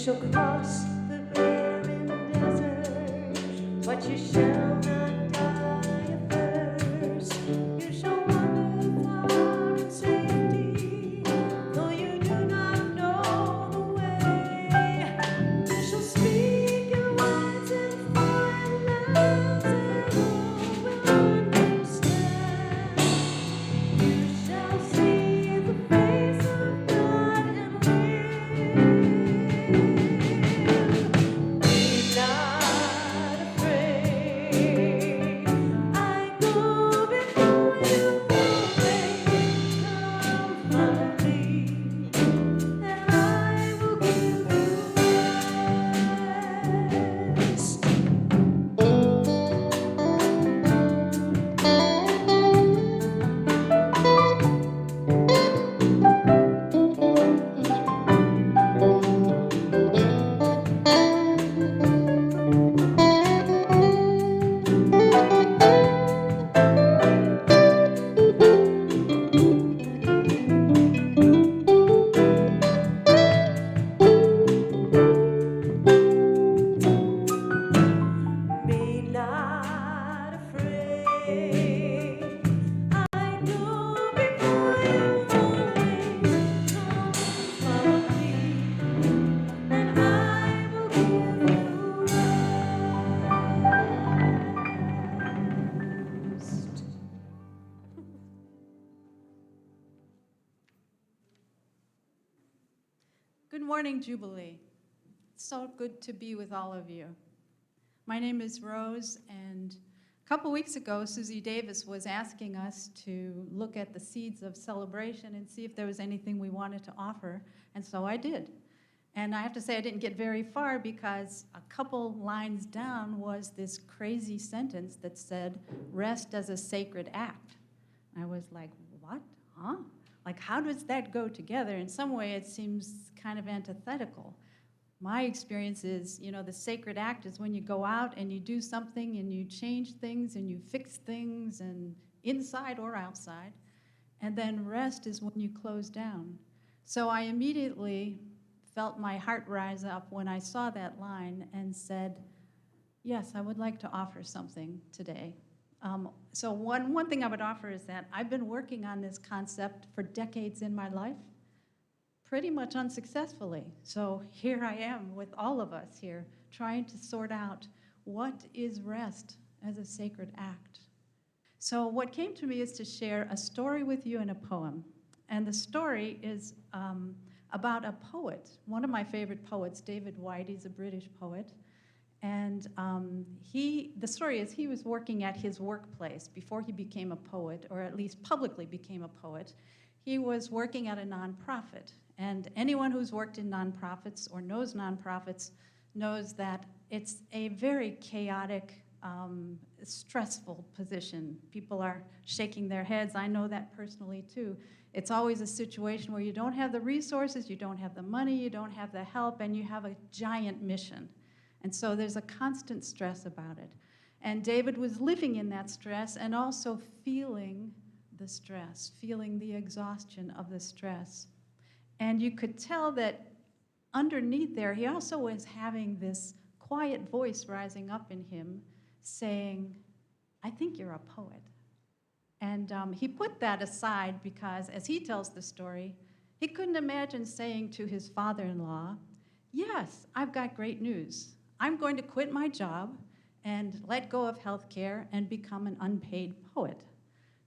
shall cross the barren desert, but you shall not die of thirst. You shall wander far in safety, though you do not know the way. You shall speak your words in foreign lands, and all will understand. You shall see the face of God and live. Be not afraid. I go before you always. Come follow me, and I will give you rest. Be not afraid. I go before you always. Come follow me, and I will give you rest. Good morning, Jubilee. It's so good to be with all of you. My name is Rose, and a couple weeks ago, Susie Davis was asking us to look at the seeds of celebration and see if there was anything we wanted to offer, and so I did. And I have to say I didn't get very far because a couple lines down was this crazy sentence that said, rest as a sacred act. I was like, what? Huh? Like, how does that go together? In some way, it seems kind of antithetical. My experience is, the sacred act is when you go out and you do something and you change things and you fix things, and inside or outside. And then rest is when you close down. So I immediately felt my heart rise up when I saw that line and said, yes, I would like to offer something today. So one thing I would offer is that I've been working on this concept for decades in my life, pretty much unsuccessfully. So here I am with all of us here trying to sort out what is rest as a sacred act. So what came to me is to share a story with you and a poem. And the story is about a poet, one of my favorite poets, David Whyte. He's a British poet. And the story is he was working at his workplace before he became a poet, or at least publicly became a poet. He was working at a nonprofit. And anyone who's worked in nonprofits or knows nonprofits knows that it's a very chaotic, stressful position. People are shaking their heads. I know that personally too. It's always a situation where you don't have the resources, you don't have the money, you don't have the help, and you have a giant mission. And so there's a constant stress about it. And David was living in that stress and also feeling the stress, feeling the exhaustion of the stress. And you could tell that underneath there, he also was having this quiet voice rising up in him saying, I think you're a poet. And he put that aside because, as he tells the story, he couldn't imagine saying to his father-in-law, yes, I've got great news. I'm going to quit my job and let go of health care and become an unpaid poet.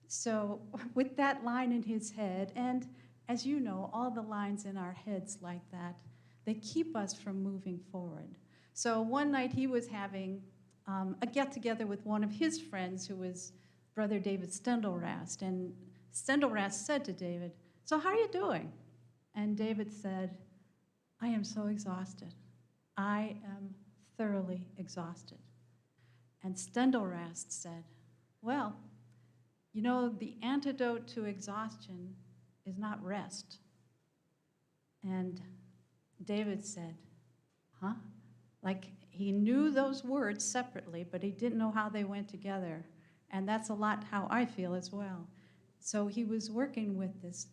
So with that line in his head, and as you know, all the lines in our heads like that, they keep us from moving forward. So one night he was having a get-together with one of his friends who was Brother David Stendelrast. And Stendelrast said to David, so how are you doing? And David said, I am so exhausted. I am thoroughly exhausted. And Stendelrast said, well, the antidote to exhaustion is not rest. And David said, huh? Like he knew those words separately, but he didn't know how they went together. And that's a lot how I feel as well. So he was working with this,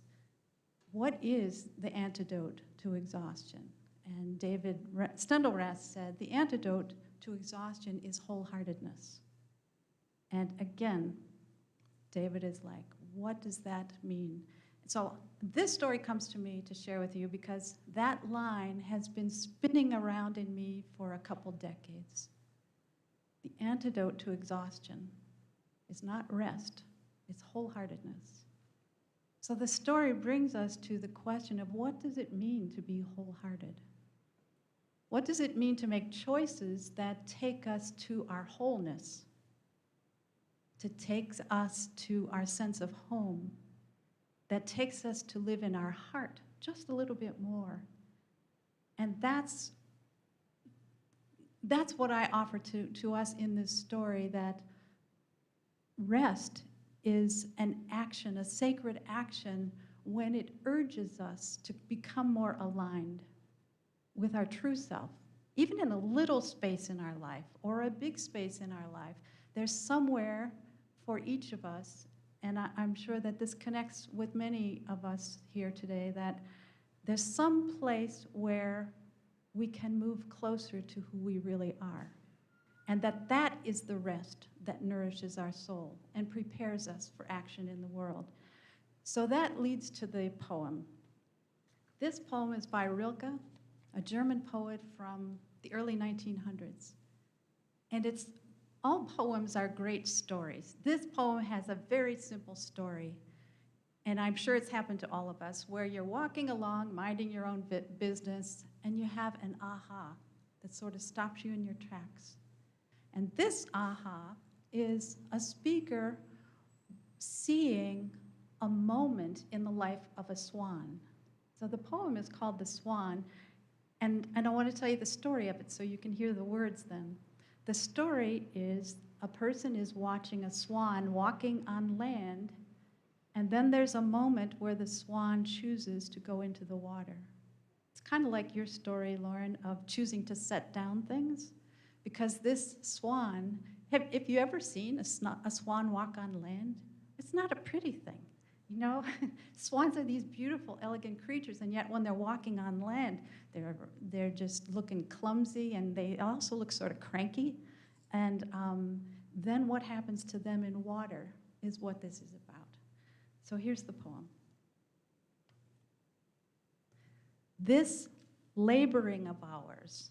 what is the antidote to exhaustion? and David Steindl-Rast said, the antidote to exhaustion is wholeheartedness. And again, David is like, what does that mean? So this story comes to me to share with you because that line has been spinning around in me for a couple decades. The antidote to exhaustion is not rest, it's wholeheartedness. So the story brings us to the question of what does it mean to be wholehearted? What does it mean to make choices that take us to our wholeness, to take us to our sense of home, that takes us to live in our heart just a little bit more? And that's what I offer to us in this story, that rest is an action, a sacred action, when it urges us to become more aligned with our true self. Even in a little space in our life or a big space in our life, there's somewhere for each of us, and I'm sure that this connects with many of us here today, that there's some place where we can move closer to who we really are. And that is the rest that nourishes our soul and prepares us for action in the world. So that leads to the poem. This poem is by Rilke, a German poet from the early 1900s. And all poems are great stories. This poem has a very simple story. And I'm sure it's happened to all of us, where you're walking along, minding your own business, and you have an aha that sort of stops you in your tracks. And this aha is a speaker seeing a moment in the life of a swan. So the poem is called The Swan, and I want to tell you the story of it so you can hear the words then. The story is a person is watching a swan walking on land, and then there's a moment where the swan chooses to go into the water. It's kind of like your story, Lauren, of choosing to set down things. Because this swan, have you ever seen a swan walk on land? It's not a pretty thing. You know, swans are these beautiful, elegant creatures, and yet when they're walking on land, they're just looking clumsy, and they also look sort of cranky. And then what happens to them in water is what this is about. So here's the poem. This laboring of ours,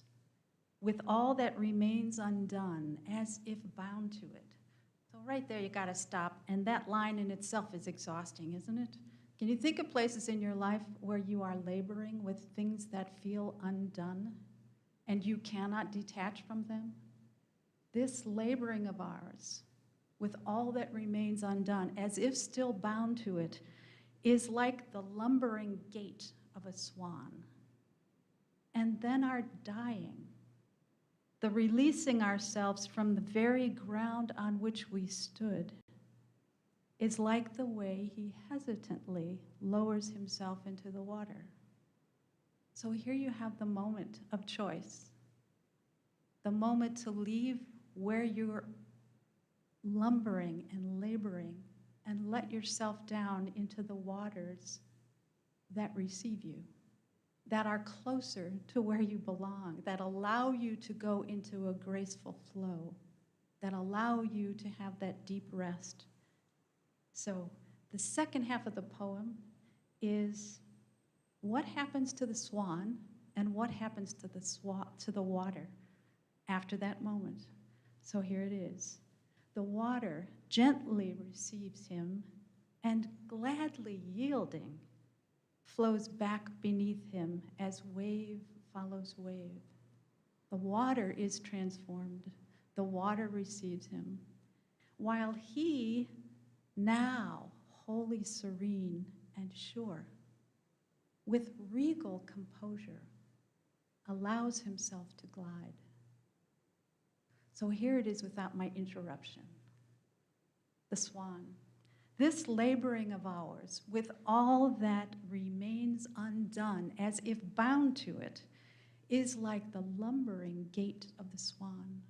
with all that remains undone, as if bound to it. So right there, you got to stop, and that line in itself is exhausting, isn't it? Can you think of places in your life where you are laboring with things that feel undone, and you cannot detach from them? This laboring of ours, with all that remains undone, as if still bound to it, is like the lumbering gait of a swan. And then our dying, the releasing ourselves from the very ground on which we stood, is like the way he hesitantly lowers himself into the water. So here you have the moment of choice, the moment to leave where you're lumbering and laboring and let yourself down into the waters that receive you, that are closer to where you belong, that allow you to go into a graceful flow, that allow you to have that deep rest. So the second half of the poem is what happens to the swan and what happens to the water after that moment. So here it is. The water gently receives him and, gladly yielding, flows back beneath him as wave follows wave. The water is transformed. The water receives him, while he, now wholly serene and sure, with regal composure, allows himself to glide. So here it is without my interruption. The swan. This laboring of ours, with all that remains undone, as if bound to it, is like the lumbering gait of the swan.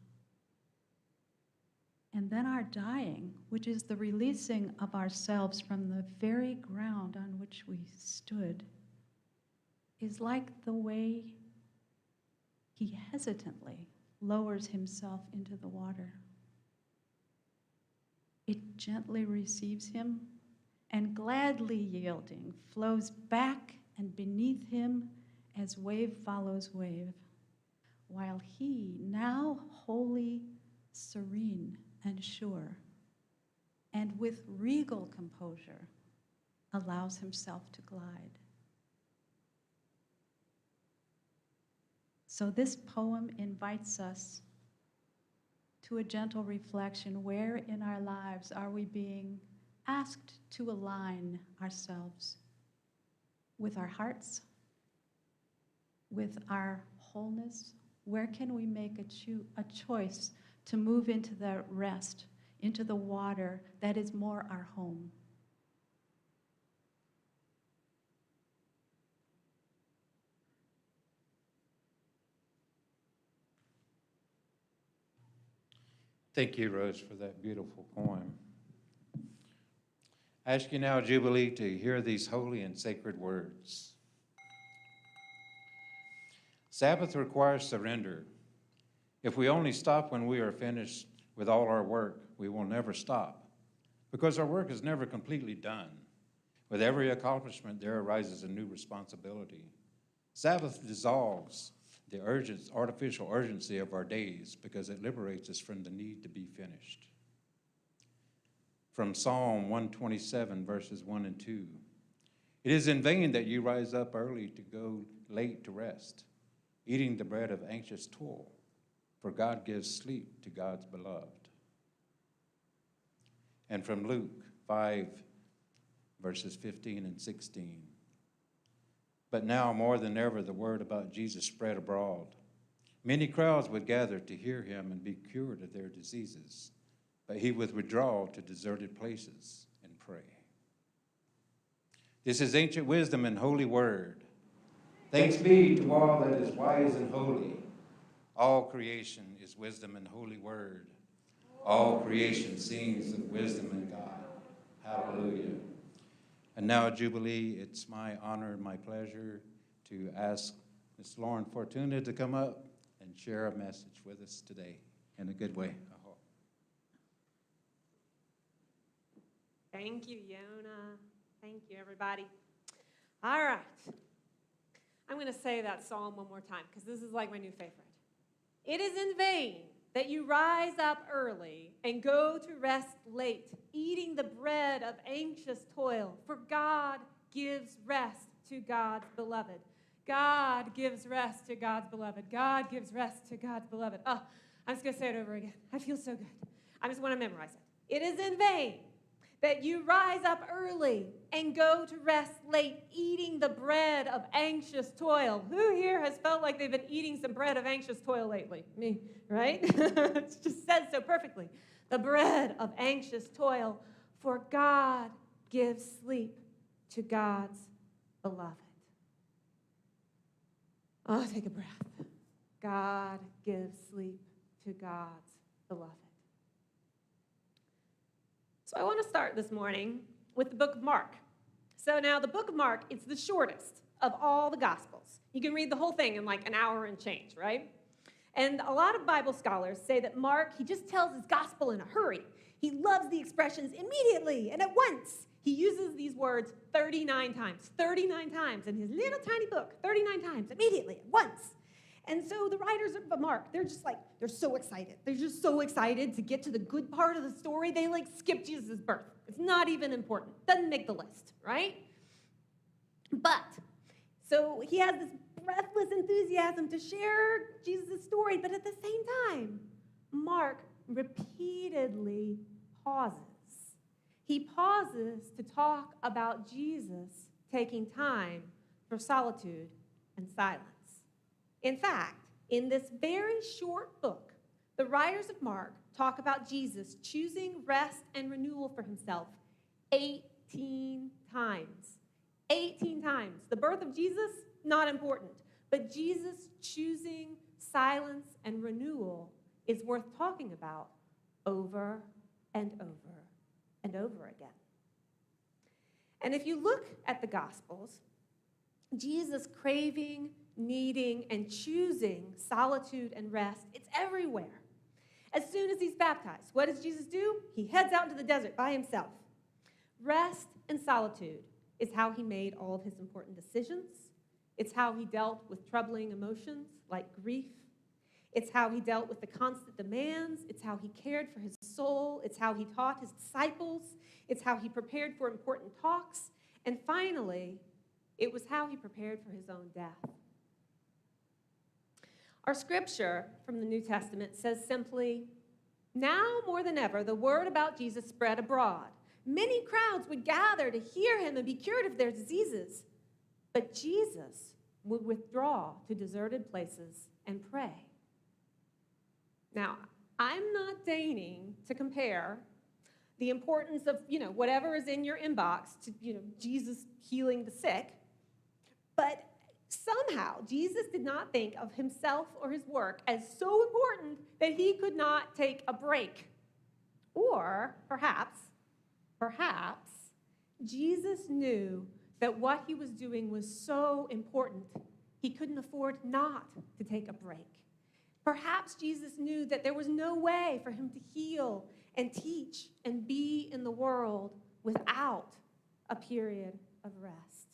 And then our dying, which is the releasing of ourselves from the very ground on which we stood, is like the way he hesitantly lowers himself into the water. It gently receives him and, gladly yielding, flows back and beneath him as wave follows wave, while he, now wholly serene and sure, and with regal composure, allows himself to glide. So this poem invites us to a gentle reflection. Where in our lives are we being asked to align ourselves with our hearts, with our wholeness? Where can we make a choice to move into the rest, into the water that is more our home? Thank you, Rose, for that beautiful poem. I ask you now, Jubilee, to hear these holy and sacred words. Sabbath requires surrender. If we only stop when we are finished with all our work, we will never stop, because our work is never completely done. With every accomplishment, there arises a new responsibility. Sabbath dissolves the artificial urgency of our days because it liberates us from the need to be finished. From Psalm 127, verses 1 and 2. It is in vain that you rise up early to go late to rest, eating the bread of anxious toil, for God gives sleep to God's beloved. And from Luke 5, verses 15 and 16. But now, more than ever, the word about Jesus spread abroad. Many crowds would gather to hear him and be cured of their diseases, but he would withdraw to deserted places and pray. This is ancient wisdom and holy word. Thanks be to all that is wise and holy. All creation is wisdom and holy word. All creation sings of wisdom and God. Hallelujah. And now, Jubilee, it's my honor and my pleasure to ask Ms. Lauren Fortuna to come up and share a message with us today in a good way, I hope. Thank you, Yona. Thank you, everybody. All right. I'm going to say that psalm one more time because this is like my new favorite. It is in vain that you rise up early and go to rest late, eating the bread of anxious toil, for God gives rest to God's beloved. God gives rest to God's beloved. God gives rest to God's beloved. Oh, I'm just going to say it over again. I feel so good. I just want to memorize it. It is in vain that you rise up early and go to rest late, eating the bread of anxious toil. Who here has felt like they've been eating some bread of anxious toil lately? Me, right? It just says so perfectly. The bread of anxious toil, for God gives sleep to God's beloved. Oh, take a breath. God gives sleep to God's beloved. So I want to start this morning with the book of Mark. So now the book of Mark, it's the shortest of all the Gospels. You can read the whole thing in like an hour and change, right? And a lot of Bible scholars say that Mark, he just tells his gospel in a hurry. He loves the expressions immediately and at once. He uses these words 39 times in his little tiny book, 39 times, immediately, at once. And so the writers of Mark, they're so excited. They're just so excited to get to the good part of the story. They like skip Jesus' birth. It's not even important. Doesn't make the list, right? But, so he has this breathless enthusiasm to share Jesus' story, but at the same time, Mark repeatedly pauses. He pauses to talk about Jesus taking time for solitude and silence. In fact, in this very short book, the writers of Mark talk about Jesus choosing rest and renewal for himself 18 times. 18 times. The birth of Jesus, not important. But Jesus choosing silence and renewal is worth talking about over and over and over again. And if you look at the Gospels, Jesus' craving needing and choosing solitude and rest. It's everywhere. As soon as he's baptized, what does Jesus do? He heads out into the desert by himself. Rest and solitude is how he made all of his important decisions. It's how he dealt with troubling emotions like grief. It's how he dealt with the constant demands. It's how he cared for his soul. It's how he taught his disciples. It's how he prepared for important talks. And finally, it was how he prepared for his own death. Our scripture from the New Testament says simply, "Now more than ever, the word about Jesus spread abroad. Many crowds would gather to hear him and be cured of their diseases. But Jesus would withdraw to deserted places and pray." Now, I'm not deigning to compare the importance of, whatever is in your inbox to, Jesus healing the sick. But somehow, Jesus did not think of himself or his work as so important that he could not take a break. Or perhaps, Jesus knew that what he was doing was so important, he couldn't afford not to take a break. Perhaps Jesus knew that there was no way for him to heal and teach and be in the world without a period of rest.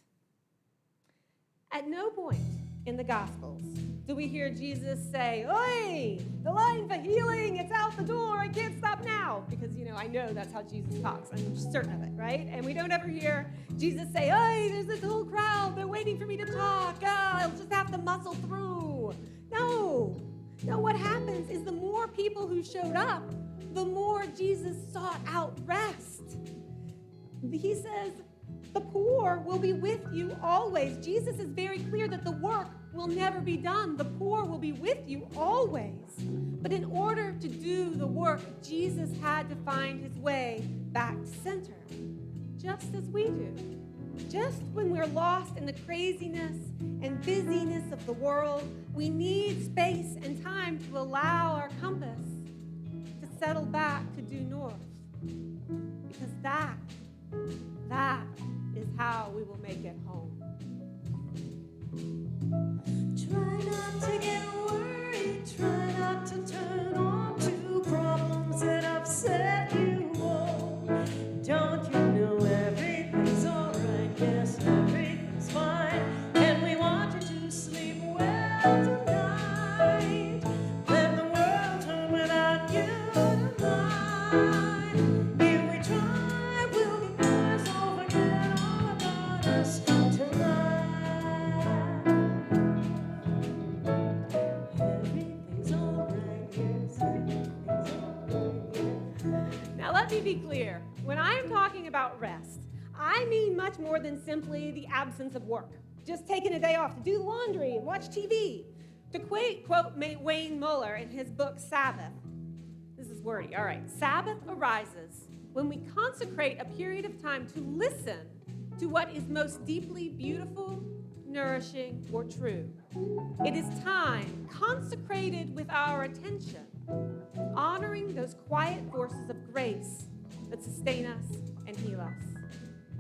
At no point in the Gospels do we hear Jesus say, "Oi, the line for healing, it's out the door, I can't stop now." Because, I know that's how Jesus talks. I'm certain of it, right? And we don't ever hear Jesus say, "Oi, there's this whole crowd, they're waiting for me to talk. I'll just have to muscle through." No, what happens is the more people who showed up, the more Jesus sought out rest. He says, "The poor will be with you always." Jesus is very clear that the work will never be done. The poor will be with you always. But in order to do the work, Jesus had to find his way back to center, just as we do. Just when we're lost in the craziness and busyness of the world, we need space and time to allow our compass to settle back to due north. Because that is how we will make it home. Try not to get worried, try not to turn on to problems that upset you all. Don't you know everything's alright? Yes, everything's fine. And we want you to sleep well tonight. Let the world turn without you tonight. If we try, we'll get worse. Don't forget all about us tonight. Everything's alright, yes, everything's alright. Now, let me be clear. When I am talking about rest, I mean much more than simply the absence of work. Just taking a day off to do laundry and watch TV. To quote Wayne Muller in his book, Sabbath, this is wordy, all right. Sabbath arises when we consecrate a period of time to listen to what is most deeply beautiful, nourishing, or true. It is time consecrated with our attention, honoring those quiet forces of grace that sustain us and heal us.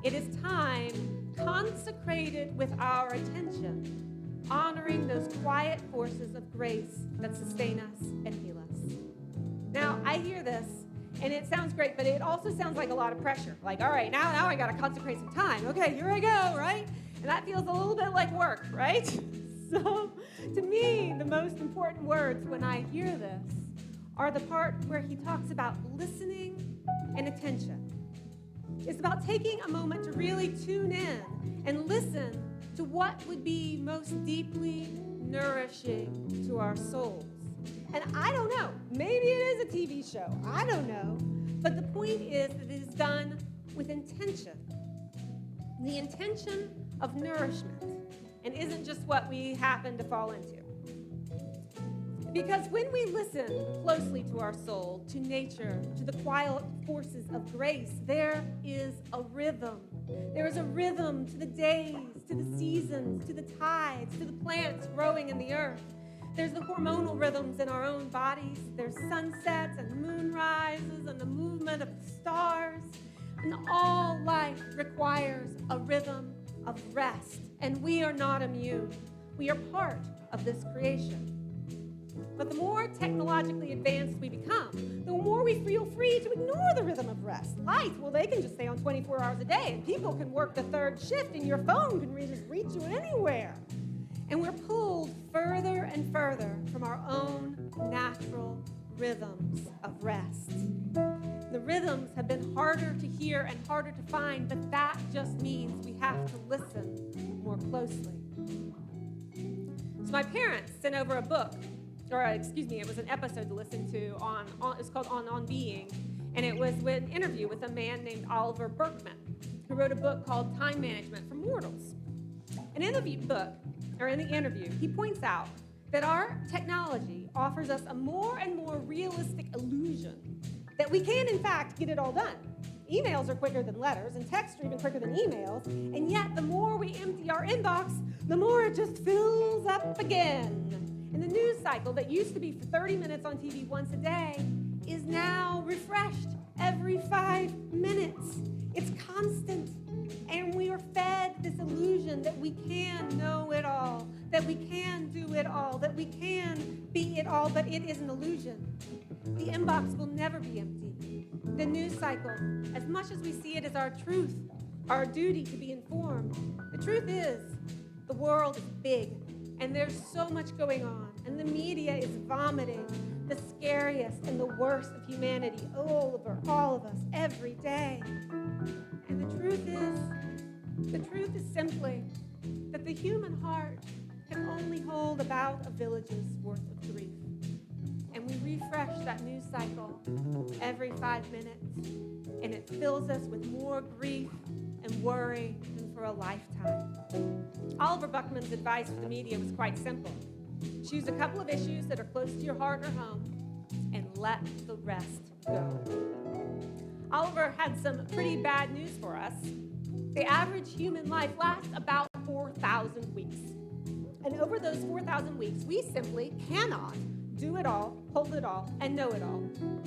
It is time consecrated with our attention, honoring those quiet forces of grace that sustain us and heal us. Now, I hear this, and it sounds great, but it also sounds like a lot of pressure. Like, all right, now I got to consecrate some time. Okay, here I go, right? And that feels a little bit like work, right? So, to me, the most important words when I hear this are the part where he talks about listening and attention. It's about taking a moment to really tune in and listen to what would be most deeply nourishing to our souls. And I don't know, maybe it is a TV show, I don't know, but the point is that it is done with intention. The intention of nourishment, and isn't just what we happen to fall into. Because when we listen closely to our soul, to nature, to the quiet forces of grace, there is a rhythm. There is a rhythm to the days, to the seasons, to the tides, to the plants growing in the earth. There's the hormonal rhythms in our own bodies. There's sunsets and moonrises and the movement of the stars. And all life requires a rhythm of rest, and we are not immune. We are part of this creation. But the more technologically advanced we become, the more we feel free to ignore the rhythm of rest. Lights, well, they can just stay on 24 hours a day, and people can work the third shift, and your phone can just reach you anywhere. And we're pulled further and further from our own natural rhythms of rest. The rhythms have been harder to hear and harder to find, but that just means we have to listen more closely. So my parents sent over a book, it was an episode to listen to it's called On Being, and it was an interview with a man named Oliver Burkeman, who wrote a book called Time Management for Mortals. And in the interview, he points out that our technology offers us a more and more realistic illusion that we can, in fact, get it all done. Emails are quicker than letters, and texts are even quicker than emails, and yet the more we empty our inbox, the more it just fills up again. And the news cycle that used to be for 30 minutes on TV once a day is now refreshed every 5 minutes. It's constant. And we are fed this illusion that we can know it all, that we can do it all, that we can be it all, but it is an illusion. The inbox will never be empty. The news cycle, as much as we see it as our truth, our duty to be informed, the truth is the world is big, and there's so much going on, and the media is vomiting the scariest and the worst of humanity over all of us every day. And the truth is simply that the human heart can only hold about a village's worth of grief. And we refresh that news cycle every 5 minutes, and it fills us with more grief and worry than for a lifetime. Oliver Buckman's advice for the media was quite simple. Choose a couple of issues that are close to your heart or home, and let the rest go. Oliver had some pretty bad news for us. The average human life lasts about 4,000 weeks. And over those 4,000 weeks, we simply cannot do it all, hold it all, and know it all,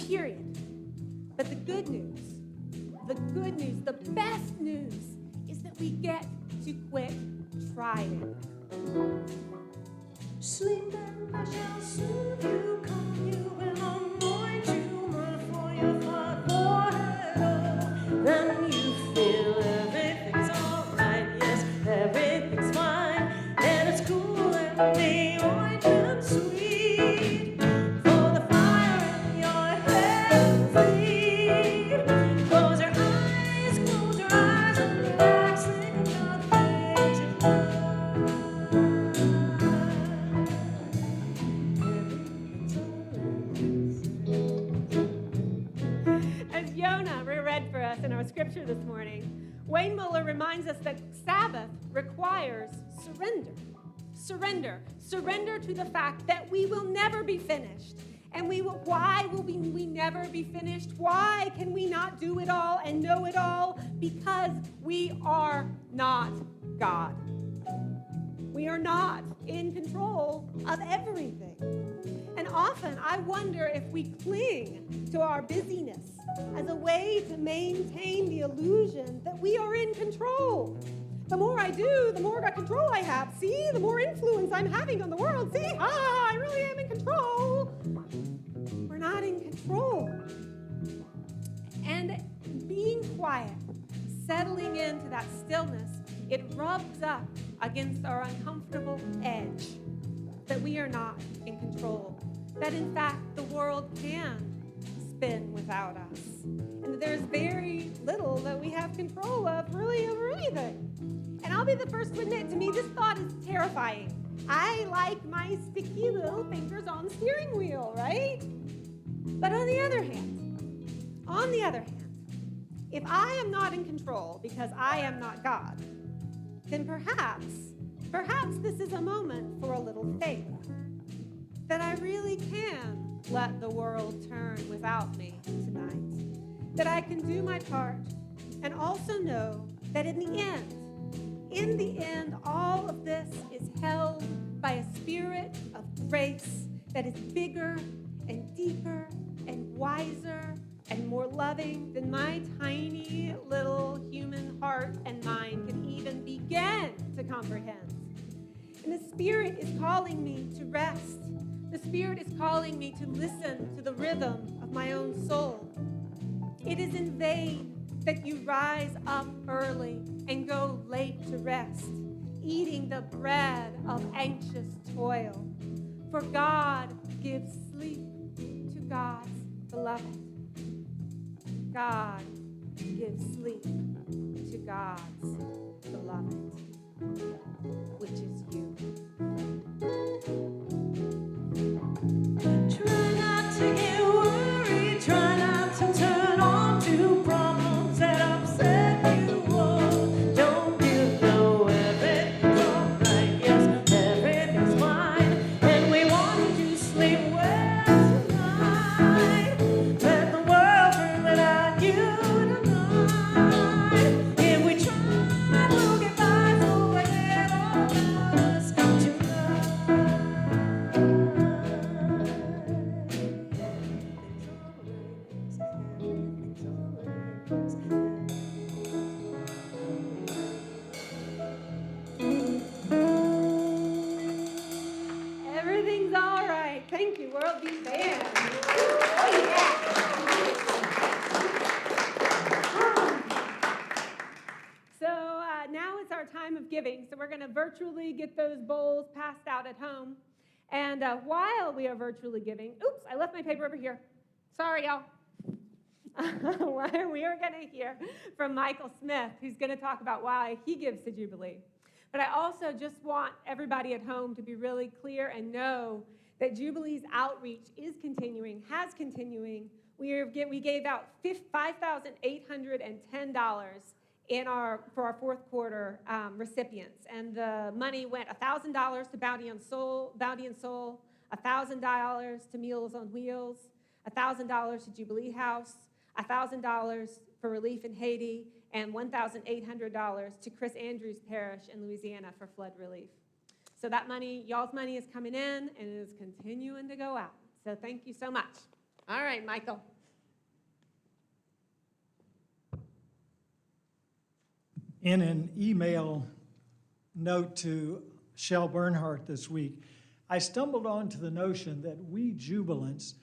period. But the good news, the best news is that we get to quit trying. Sleep and I shall soothe you, calm you, and anoint you for your forehead. Then you feel everything's alright, yes, everything's fine, and it's cool and the ointment sweet. For the fire in your head feed. Close your eyes and relax, think of things you love. As Yonah read for us in our scripture this morning, Wayne Muller reminds us that Sabbath requires surrender. Surrender to the fact that we will never be finished. And why will we never be finished? Why can we not do it all and know it all? Because we are not God. We are not in control of everything. And often I wonder if we cling to our busyness as a way to maintain the illusion that we are in control. The more I do, the more control I have. See, the more influence I'm having on the world. See, I really am in control. We're not in control. And being quiet, settling into that stillness, it rubs up against our uncomfortable edge that we are not in control. That in fact, the world can spin without us. And that there's very little that we have control of really over anything. And I'll be the first to admit, to me, this thought is terrifying. I like my sticky little fingers on the steering wheel, right? But on the other hand, if I am not in control because I am not God, then perhaps this is a moment for a little faith. That I really can let the world turn without me tonight. That I can do my part and also know that in the end, all of this is held by a spirit of grace that is bigger and deeper and wiser and more loving than my tiny little human heart and mind can even begin to comprehend. And Spirit is calling me to rest. The Spirit is calling me to listen to the rhythm of my own soul. It is in vain that you rise up early and go late to rest, eating the bread of anxious toil. For God gives sleep to God's beloved. God gives sleep to God's beloved, which is you. Try not to get worried, try not to turn on to problems that upset you. Oh, don't you know everything's alright? Yes, everything's fine, and we want you to sleep well tonight. Let the world turn without you tonight. If we try, we'll get by, so forget all about us tonight. Everything's all right. Thank you, World Beat Band. Oh, yeah. So now it's our time of giving. So we're going to virtually get those bowls passed out at home. And while we are virtually giving, oops, I left my paper over here. Sorry, y'all. We are going to hear from Michael Smith, who's going to talk about why he gives to Jubilee. But I also just want everybody at home to be really clear and know that Jubilee's outreach is continuing, has continuing. We gave out $5,810 for our fourth quarter recipients, and the money went $1,000 to Bounty and Soul, $1,000 to Meals on Wheels, $1,000 to Jubilee House, $1,000 for relief in Haiti, and $1,800 to Chris Andrews Parish in Louisiana for flood relief. So that money, y'all's money, is coming in and is continuing to go out. So thank you so much. All right, Michael. In an email note to Shel Bernhardt this week, I stumbled onto the notion that we jubilants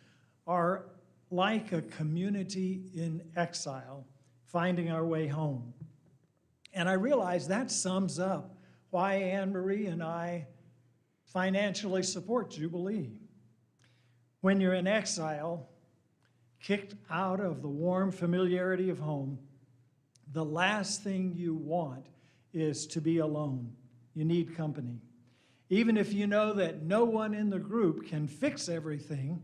are like a community in exile, finding our way home. And I realized that sums up why Anne-Marie and I financially support Jubilee. When you're in exile, kicked out of the warm familiarity of home, the last thing you want is to be alone. You need company. Even if you know that no one in the group can fix everything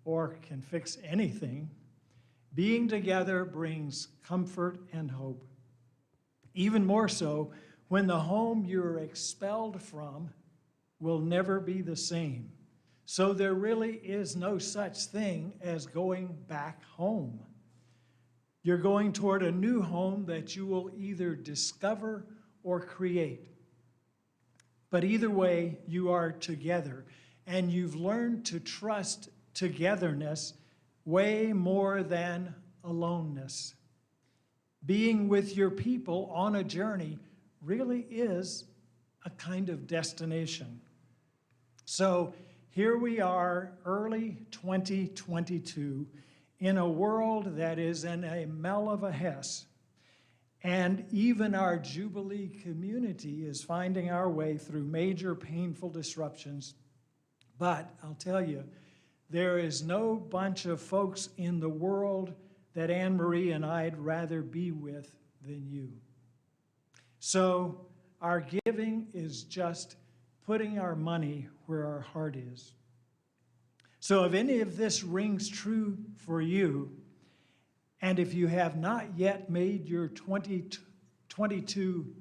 or can fix anything, being together brings comfort and hope. Even more so when the home you're expelled from will never be the same. So there really is no such thing as going back home. You're going toward a new home that you will either discover or create. But either way, you are together, and you've learned to trust togetherness way more than aloneness. Being with your people on a journey really is a kind of destination. So here we are, early 2022, in a world that is in a mell of a hess. And even our Jubilee community is finding our way through major painful disruptions. But I'll tell you, there is no bunch of folks in the world that Anne-Marie and I'd rather be with than you. So our giving is just putting our money where our heart is. So if any of this rings true for you, and if you have not yet made your 2022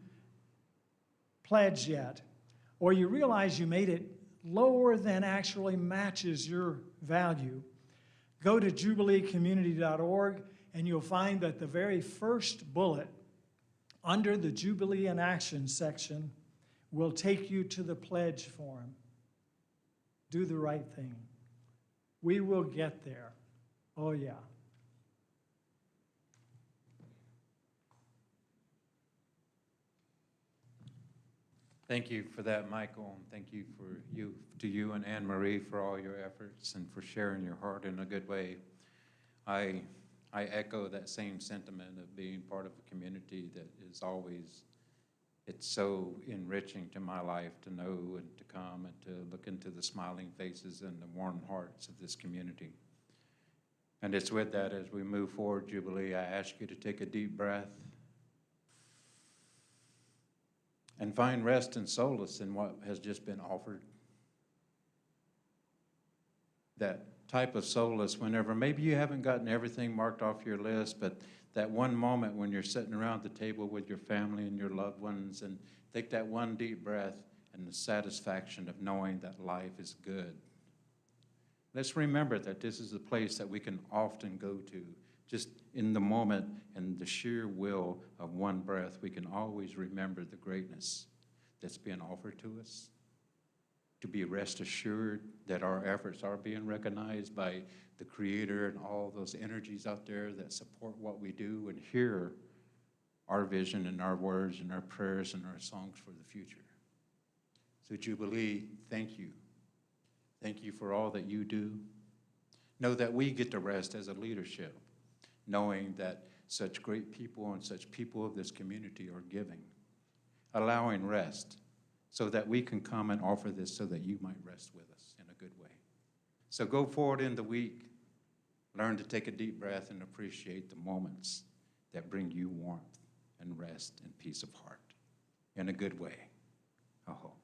pledge yet, or you realize you made it lower than actually matches your value, go to jubileecommunity.org and you'll find that the very first bullet under the Jubilee in Action section will take you to the pledge form. Do the right thing. We will get there. Oh, yeah. Thank you for that, Michael, and thank you to you and Anne Marie for all your efforts and for sharing your heart in a good way. I echo that same sentiment of being part of a community that is always, it's so enriching to my life to know and to come and to look into the smiling faces and the warm hearts of this community. And it's with that, as we move forward, Jubilee, I ask you to take a deep breath and find rest and solace in what has just been offered. That type of solace whenever maybe you haven't gotten everything marked off your list, but that one moment when you're sitting around the table with your family and your loved ones, and take that one deep breath and the satisfaction of knowing that life is good. Let's remember that this is a place that we can often go to, just in the moment and the sheer will of one breath. We can always remember the greatness that's being offered to us, to be rest assured that our efforts are being recognized by the Creator and all those energies out there that support what we do and hear our vision and our words and our prayers and our songs for the future. So Jubilee, thank you. Thank you for all that you do. Know that we get to rest as a leadership, knowing that such great people and such people of this community are giving, allowing rest, so that we can come and offer this so that you might rest with us in a good way. So go forward in the week, learn to take a deep breath and appreciate the moments that bring you warmth and rest and peace of heart in a good way. I hope.